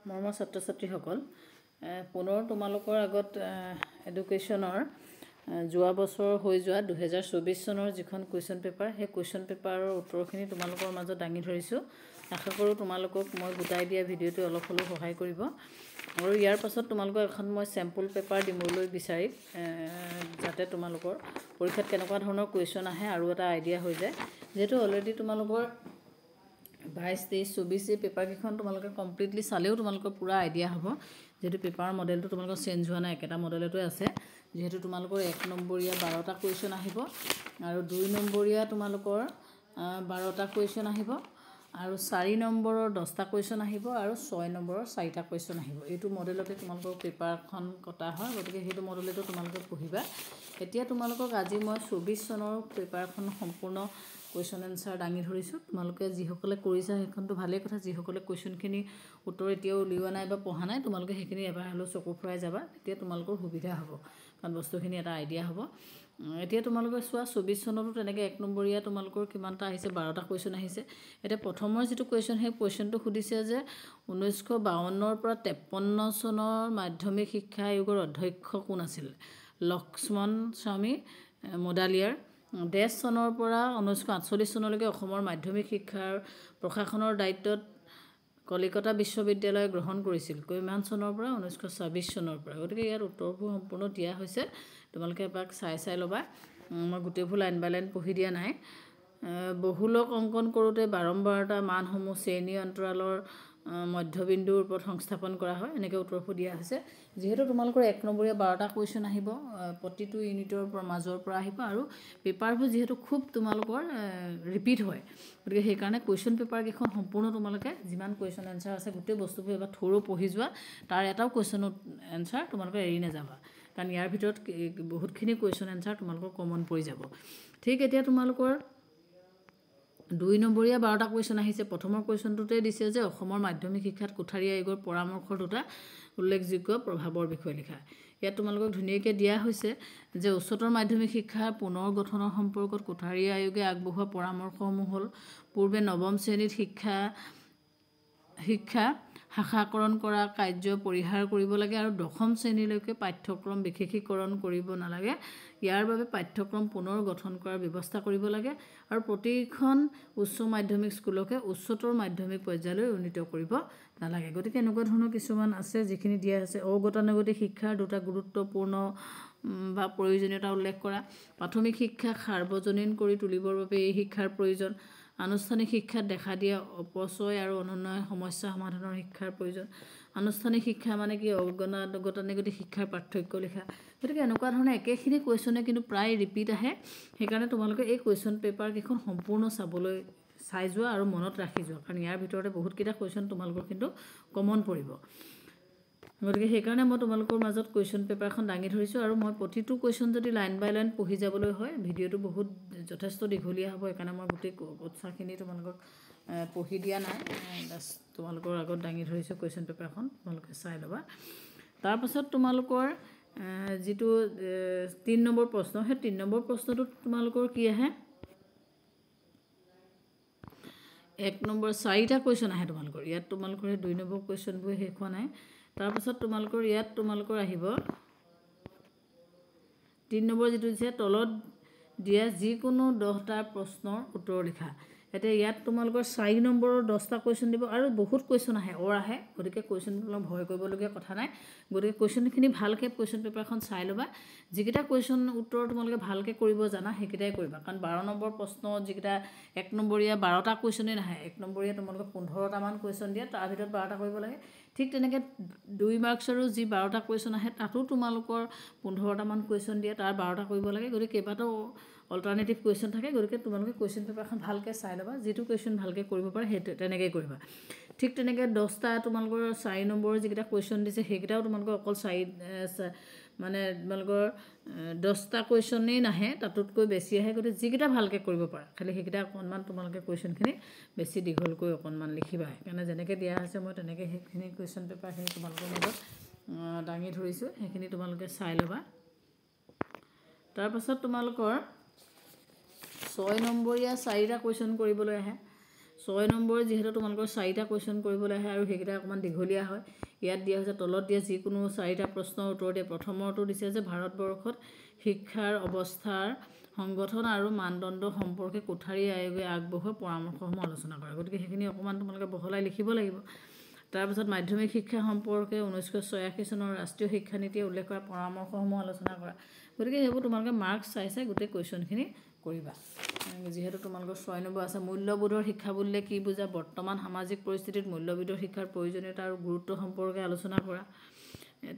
মৰমৰ ছাত্ৰ ছাত্ৰীসকল পুনৰ তোমালোকৰ আগত এডুকেশ্যনৰ যোৱা বছৰ হৈ যোৱা 2024 চনৰ যিখন কুৱেশ্যন পেপাৰ সেই কুৱেশ্যন পেপাৰৰ উত্তৰখিনি তোমালোকৰ মাজত দাঙি ধৰিছোঁ। আশা কৰোঁ তোমালোকক মই গোটাই দিয়া ভিডিঅ'টোৱে অলপ হ'লেও সহায় কৰিব আৰু ইয়াৰ পাছত তোমালোকক এখন মই চেম্পল পেপাৰ দিবলৈ বিচাৰিম যাতে তোমালোকৰ পৰীক্ষাত কেনেকুৱা ধৰণৰ কুৱেশ্যন আহে আৰু এটা আইডিয়া হৈ যায়। যিহেতু অলৰেডি তোমালোকৰ 22, 23, 24 পেপাৰকেইখন তোমালোকে কমপ্লিটলি চালেও তোমালোকৰ পুৰা আইডিয়া হ'ব। যেহেতু পেপাৰ মডেলটো তোমালোকৰ চেঞ্জ হোৱা নাই, একেটা মডেলতে আছে। যিহেতু তোমালোকৰ 1 নম্বৰীয়া 12টা কুৱেশ্যন আহিব আৰু 2 নম্বৰীয়া তোমালোকৰ 12টা কুৱেশ্যন আহিব আৰু 4 নম্বৰৰ 10টা কুৱেশ্যন আহিব আৰু 6 নম্বৰৰ 4টা কুৱেশ্যন আহিব। এইটো মডেলতে তোমালোকৰ পেপাৰখন কটা হয়, গতিকে সেইটো মডেলতে তোমালোকে পঢ়িবা। এতিয়া তোমালোকক আজি মই 24 চনৰ পেপাৰখন সম্পূৰ্ণ কুৱেশ্যন এনচাৰ দাঙি ধৰিছোঁ। তোমালোকে যিসকলে কৰিছা সেইখনটো ভালেই কথা, যিসকলে কুৱেশ্যনখিনি উত্তৰ এতিয়াও উলিওৱা নাই বা পঢ়া নাই তোমালোকে সেইখিনি এবাৰ হ'লেও চকু ফুৰাই যাবা, তেতিয়া তোমালোকৰ সুবিধা হ'ব, কাৰণ বস্তুখিনি এটা আইডিয়া হ'ব। এতিয়া তোমালোকে চোৱা 24 চনতো তেনেকৈ 1 নম্বৰীয়া তোমালোকৰ কিমানটা আহিছে, 12টা কুৱেশ্যন আহিছে। এতিয়া প্ৰথমৰ যিটো কুৱেশ্যন সেই কুৱেশ্যনটো সুধিছে যে 1952 পৰা 53 চনৰ মাধ্যমিক শিক্ষা আয়োগৰ অধ্যক্ষ কোন আছিল? লক্ষ্মণ স্বামী মডালিয়াৰ। 10 চনৰ পৰা 1948 চনলৈকে অসমৰ মাধ্যমিক শিক্ষাৰ প্ৰশাসনৰ দায়িত্বত কলিকতা বিশ্ববিদ্যালয়ে গ্ৰহণ কৰিছিল। কিমান চনৰ পৰা? 1926 চনৰ পৰা। গতিকে ইয়াত উত্তৰবোৰ সম্পূৰ্ণ দিয়া হৈছে, তোমালোকে এপাক চাই ল'বা। মই গোটেইবোৰ লাইন বাই লাইন পঢ়ি দিয়া নাই। বহুলক অংকন কৰোঁতে বাৰম্বাৰতা মানসমূহ শ্ৰেণী অন্তৰালৰ মধ্যবিন্দুৰ ওপৰত সংস্থাপন কৰা হয়, এনেকৈ উত্তৰবোৰ দিয়া হৈছে। যিহেতু তোমালোকৰ 1 নম্বৰীয়া 12টা কুৱেশ্যন আহিব, প্ৰতিটো ইউনিটৰ মাজৰ পৰা আহিব আৰু পেপাৰবোৰ যিহেতু খুব তোমালোকৰ ৰিপিট হয়, গতিকে সেইকাৰণে কুৱেশ্যন পেপাৰকেইখন সম্পূৰ্ণ তোমালোকে যিমান কুৱেশ্যন এনচাৰ আছে গোটেই বস্তুবোৰ এবাৰ থ'ৰ পঢ়ি যোৱা। তাৰ এটাও কুৱেশ্যন এনচাৰ তোমালোকে এৰি নাযাবা, কাৰণ ইয়াৰ ভিতৰত বহুতখিনি কুৱেশ্যন এনচাৰ তোমালোকৰ কমন পৰি যাব। ঠিক এতিয়া তোমালোকৰ 2 নম্বৰীয়া 12টা কুৱেশ্যন আহিছে। প্ৰথমৰ কুৱেশ্যনটোতে দিছে যে অসমৰ মাধ্যমিক শিক্ষাত কোঠাৰী আয়োগৰ পৰামৰ্শৰ দুটা উল্লেখযোগ্য প্ৰভাৱৰ বিষয়ে লিখা। ইয়াত তোমালোকক ধুনীয়াকৈ দিয়া হৈছে যে উচ্চতৰ মাধ্যমিক শিক্ষাৰ পুনৰ গঠনৰ সম্পৰ্কত কোঠাৰী আয়োগে আগবঢ়োৱা পৰামৰ্শসমূহ হ'ল: পূৰ্বে 9ম শ্ৰেণীত শিক্ষা শাখাকৰণ কৰা কাৰ্য পৰিহাৰ কৰিব লাগে আৰু 10ম শ্ৰেণীলৈকে পাঠ্যক্ৰম বিশেষীকৰণ কৰিব নালাগে। ইয়াৰ বাবে পাঠ্যক্ৰম পুনৰ গঠন কৰাৰ ব্যৱস্থা কৰিব লাগে আৰু প্ৰতিখন উচ্চ মাধ্যমিক স্কুলকে উচ্চতৰ মাধ্যমিক পৰ্যায়লৈ উন্নীত কৰিব নালাগে। গতিকে এনেকুৱা ধৰণৰ কিছুমান আছে যিখিনি দিয়া আছে। অগতানুগতিক শিক্ষাৰ দুটা গুৰুত্বপূৰ্ণ বা প্ৰয়োজনীয়তা উল্লেখ কৰা। প্ৰাথমিক শিক্ষাক সাৰ্বজনীন কৰি তুলিবৰ বাবে এই শিক্ষাৰ প্ৰয়োজন। আনুষ্ঠানিক শিক্ষাত দেখা দিয়া অপচয় আৰু অনুন্নয়ন সমস্যা সমাধানৰ শিক্ষাৰ প্ৰয়োজন। আনুষ্ঠানিক শিক্ষা মানে কি? অগতানুগতিক শিক্ষাৰ পাৰ্থক্য লিখা। গতিকে এনেকুৱা ধৰণৰ একেখিনি কুৱেশ্যনে কিন্তু প্ৰায় ৰিপিট আহে, সেইকাৰণে তোমালোকে এই কুৱেশ্যন পেপাৰকেইখন সম্পূৰ্ণ চাই যোৱা আৰু মনত ৰাখি যোৱা, কাৰণ ইয়াৰ ভিতৰতে বহুতকেইটা কুৱেশ্যন তোমালোকৰ কিন্তু কমন পৰিব। গতিকে সেইকাৰণে মই তোমালোকৰ মাজত কুৱেশ্যন পেপাৰখন দাঙি ধৰিছোঁ আৰু মই প্ৰতিটো কুৱেশ্যন যদি লাইন বাই লাইন পঢ়ি যাবলৈ হয় ভিডিঅ'টো যথেষ্ট দীঘলীয়া হ'ব, সেইকাৰণে মই গোটেই কথাখিনি তোমালোকক পঢ়ি দিয়া নাই, জাষ্ট তোমালোকৰ আগত দাঙি ধৰিছোঁ কুৱেশ্যন পেপাৰখন, তোমালোকে চাই ল'বা। তাৰপাছত তোমালোকৰ যিটো 3 নম্বৰ প্ৰশ্ন, সেই 3 নম্বৰ প্ৰশ্নটোত তোমালোকৰ কি আহে? 1 নম্বৰ 4টা কুৱেশ্যন আহে তোমালোকৰ। ইয়াত তোমালোকৰ 2 নম্বৰ কুৱেশ্যনবোৰ শেষ হোৱা নাই। তাৰপাছত তোমালোকৰ ইয়াত আহিব 3 নম্বৰ যিটো দিছে, তলত দিয়া যিকোনো 10টা প্ৰশ্নৰ উত্তৰ লিখা। এতিয়া ইয়াত তোমালোকৰ 4 নম্বৰৰ 10টা কুৱেশ্যন দিব আৰু বহুত কুৱেশ্যন আহে, আহে। গতিকে কুৱেশ্যনবিলাক ভয় কৰিবলগীয়া কথা নাই। গতিকে কুৱেশ্যনখিনি ভালকৈ কুৱেশ্যন পেপাৰখন চাই ল'বা। যিকেইটা কুৱেশ্যন উত্তৰ তোমালোকে ভালকৈ কৰিব জানা সেইকেইটাই কৰিবা, কাৰণ 12 নম্বৰ প্ৰশ্ন যিকেইটা 1 নম্বৰীয়া 12টা কুৱেশ্যনেই নাহে, 1 নম্বৰীয়া তোমালোকে 15টামান কুৱেশ্যন দিয়ে, তাৰ ভিতৰত 12টা কৰিব লাগে। ঠিক তেনেকৈ 2 মাৰ্কছৰো যি 12টা কুৱেশ্যন আহে তাতো তোমালোকৰ 15টামান কুৱেশ্যন দিয়ে, তাৰ 12টা কৰিব লাগে। গতিকে কেইবাটাও অল্টাৰনেটিভ কুৱেশ্যন থাকে, গতিকে তোমালোকে কুৱেশ্যন পেপাৰখন ভালকৈ চাই ল'বা। যিটো কুৱেশ্যন ভালকৈ কৰিব পাৰে সেইটো তেনেকৈ কৰিবা। ঠিক তেনেকৈ 10টা তোমালোকৰ 4 নম্বৰৰ যিকেইটা কুৱেশ্যন দিছে সেইকেইটাও তোমালোকৰ অকল মানে তোমালোকৰ 10টা কুৱেশ্যনেই নাহে, তাতোতকৈ বেছি আহে। গতিকে যিকেইটা ভালকৈ কৰিব পাৰা খালি সেইকেইটা অকণমান তোমালোকে কুৱেশ্যনখিনি বেছি দীঘলকৈ অকণমান লিখিবা। সেইকাৰণে যেনেকৈ দিয়া হৈছে মই তেনেকৈ সেইখিনি কুৱেশ্যন পেপাৰখিনি তোমালোকৰ মাজত দাঙি ধৰিছোঁ, সেইখিনি তোমালোকে চাই ল'বা। তাৰপাছত তোমালোকৰ 6 নম্বৰীয়া 4টা কুৱেশ্যন কৰিবলৈ আহে। 6 নম্বৰ যিহেতু তোমালোকৰ 4টা কুৱেশ্যন কৰিবলৈ আহে আৰু সেইকেইটা অকণমান দীঘলীয়া হয়। ইয়াত দিয়া হৈছে তলত দিয়া যিকোনো 4টা প্ৰশ্নৰ উত্তৰ দিয়ে। প্ৰথমৰটো দিছে যে ভাৰতবৰ্ষত শিক্ষাৰ অৱস্থাৰ সংগঠন আৰু মানদণ্ড সম্পৰ্কে কোঠাৰী আয়োগে আগবঢ়োৱা পৰামৰ্শসমূহ আলোচনা কৰা। গতিকে সেইখিনি অকণমান তোমালোকে বহলাই লিখিব লাগিব। তাৰপিছত মাধ্যমিক শিক্ষা সম্পৰ্কে 1986 চনৰ ৰাষ্ট্ৰীয় শিক্ষানীতিয়ে উল্লেখ কৰা পৰামৰ্শসমূহ আলোচনা কৰা। গতিকে সেইবোৰ তোমালোকে মাৰ্কছ চাই চাই গোটেই কুৱেশ্যনখিনি কৰিবা। যিহেতু তোমালোকৰ 6 নম্বৰ আছে মূল্যবোধৰ শিক্ষা বুলিলে কি বুজা, বৰ্তমান সামাজিক পৰিস্থিতিত মূল্যবোধৰ শিক্ষাৰ প্ৰয়োজনীয়তা আৰু গুৰুত্ব সম্পৰ্কে আলোচনা কৰা।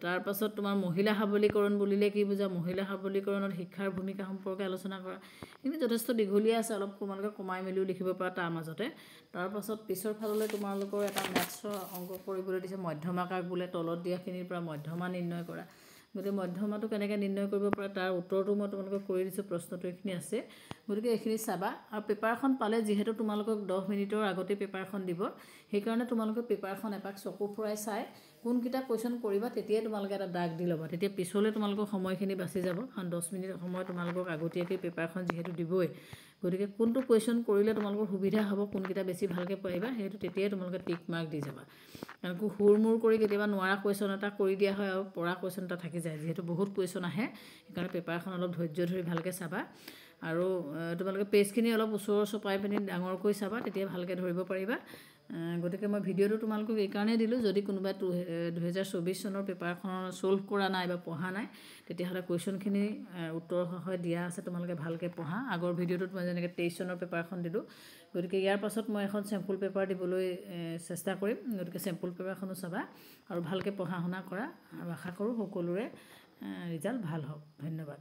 তাৰপাছত তোমাৰ মহিলা সবলীকৰণ বুলিলে কি বুজা, মহিলা সবলীকৰণত শিক্ষাৰ ভূমিকা সম্পৰ্কে আলোচনা কৰা। কিন্তু যথেষ্ট দীঘলীয়া আছে, অলপ তোমালোকে কমাই মেলিও লিখিব পাৰা তাৰ মাজতে। তাৰপাছত পিছৰ ফাললৈ তোমালোকৰ এটা মেথছৰ অংক কৰিবলৈ দিছে মধ্যমাকাক বোলে তলত দিয়াখিনিৰ পৰা মধ্যমা নিৰ্ণয় কৰা। গতিকে মধ্যমাটো কেনেকৈ নিৰ্ণয় কৰিব পাৰে তাৰ উত্তৰটো মই তোমালোকক কৰি দিছোঁ, প্ৰশ্নটো এইখিনি আছে। গতিকে এইখিনি চাবা। আৰু পেপাৰখন পালে যিহেতু তোমালোকক 10 মিনিটৰ আগতে পেপাৰখন দিব, সেইকাৰণে তোমালোকে পেপাৰখন এপাক চকু ফুৰাই চাই কোনকেইটা কুৱেশ্যন কৰিবা তেতিয়াই তোমালোকে এটা দাগ দি ল'বা। তেতিয়া পিছলৈ তোমালোকৰ সময়খিনি বাচি যাব, কাৰণ 10 মিনিট সময় তোমালোকক আগতীয়াকৈ পেপাৰখন যিহেতু দিবই। গতিকে কোনটো কুৱেশ্যন কৰিলে তোমালোকৰ সুবিধা হ'ব, কোনকেইটা বেছি ভালকৈ পাৰিবা, সেইটো তেতিয়াই তোমালোকে টিক মাৰ্ক দি যাবা। কাৰণ হুৰ মূৰ কৰি কেতিয়াবা নোৱাৰা কুৱেশ্যন এটা কৰি দিয়া হয় আৰু পৰা কুৱেশ্যন এটা থাকি যায়। যিহেতু বহুত কুৱেশ্যন আহে, সেইকাৰণে পেপাৰখন অলপ ধৈৰ্য ধৰি ভালকৈ চাবা। আৰু তোমালোকে পেজখিনি অলপ ওচৰ চপাই পিনি ডাঙৰকৈ চাবা, তেতিয়া ভালকৈ ধৰিব পাৰিবা। গতিকে মই ভিডিঅ'টো তোমালোকক এইকাৰণেই দিলোঁ, যদি কোনোবাই 2024 চনৰ পেপাৰখনৰ ছল্ভ কৰা নাই বা পঢ়া নাই, তেতিয়াহ'লে কুৱেশ্যনখিনি উত্তৰ সহায় দিয়া আছে, তোমালোকে ভালকৈ পঢ়া। আগৰ ভিডিঅ'টোত মই যেনেকৈ 23 চনৰ পেপাৰখন দিলোঁ। গতিকে ইয়াৰ পাছত মই এখন চেম্পুল পেপাৰ দিবলৈ চেষ্টা কৰিম। গতিকে চেম্পুল পেপাৰখনো চাবা আৰু ভালকৈ পঢ়া শুনা কৰা, আৰু আশা কৰোঁ সকলোৰে ৰিজাল্ট ভাল হওক। ধন্যবাদ।